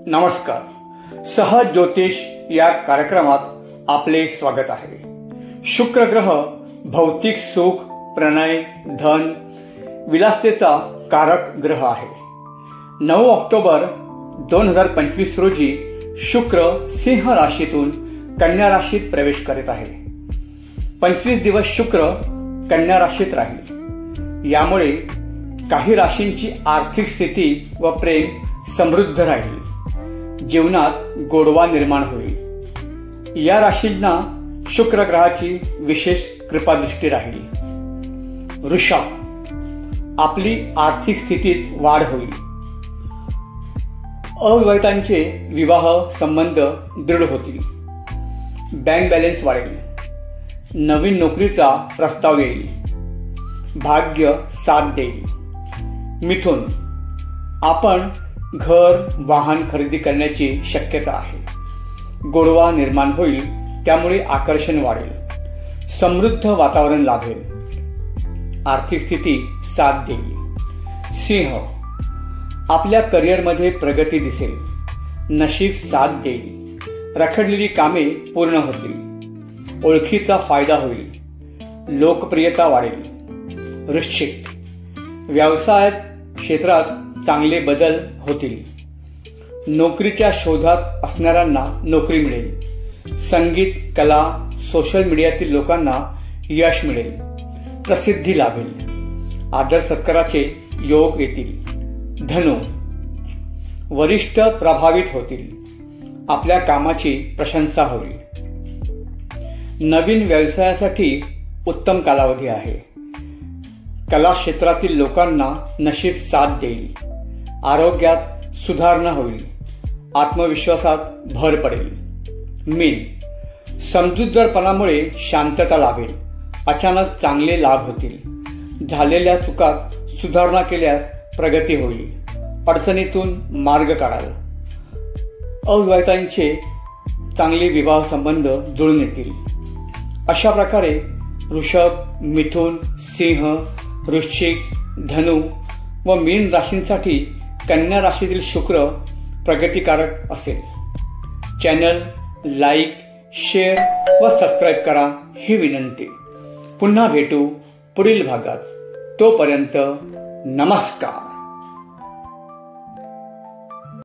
नमस्कार. सहज ज्योतिष या कार्यक्रमात आपले स्वागत आहे. शुक्र ग्रह भौतिक सुख, प्रणय, धन, विलासतेचा कारक ग्रह आहे. 9 ऑक्टोबर 2025 रोजी शुक्र सिंह राशीतून कन्या राशीत प्रवेश करीत आहे. 25 दिवस शुक्र कन्या राशीत राहील. यामुळे काही राशींची आर्थिक स्थिती व प्रेम समृद्ध राहील. जीवनात गोडवा निर्माण होईल. या राशींना शुक्र ग्रहाची विशेष कृपादृष्टी राहील. वृषभ, आपली आर्थिक स्थितीत वाढ होईल. अविवाहितांचे विवाह संबंध दृढ होतील. बँक बॅलन्स वाढेल. नवीन नोकरीचा प्रस्ताव येईल. भाग्य साथ देईल. मिथुन, आपण घर वाहन खरेदी करण्याची शक्यता आहे. गोडवा निर्माण होईल, त्यामुळे आकर्षण वाढेल. समृद्ध वातावरण लाभेल. आर्थिक स्थिती साथ देईल. सिंह, आपल्या करिअरमध्ये प्रगती दिसेल. नशीब साथ देईल. रखडलेली कामे पूर्ण होतील. ओळखीचा फायदा होईल. लोकप्रियता वाढेल. वृश्चिक, व्यवसाय क्षेत्रात चांगले बदल होतील. नोकरीच्या शोधात असणाऱ्यांना नोकरी मिळेल. संगीत, कला, सोशल मीडियातील लोकांना यश मिळेल. प्रसिद्धी लाभेल. आदर सत्काराचे योग येतील. धनु, वरिष्ठ प्रभावित होतील. आपल्या कामाची प्रशंसा होईल. नवीन व्यवसायासाठी उत्तम कालावधी आहे. कला क्षेत्रातील लोकांना नशीब साथ देईल. आरोग्यात सुधारणा होईल. आत्मविश्वासात भर पडेल. मीन, समजूतदारपणामुळे शांतता लाभेल. अचानक चांगले लाभ होतील. झालेल्या चुकात सुधारणा केल्यास प्रगती होईल. अडचणीतून मार्ग काढाल. अविवाहितांचे चांगले विवाह संबंध जुळून येतील. अशा प्रकारे वृषभ, मिथुन, सिंह, वृश्चिक, धनु व मीन राशींसाठी कन्या राशीतील शुक्र प्रगतिकारक असेल. चॅनल लाईक, शेअर व सबस्क्राईब करा ही विनंती. पुन्हा भेटू पुढील भागात. तोपर्यंत नमस्कार.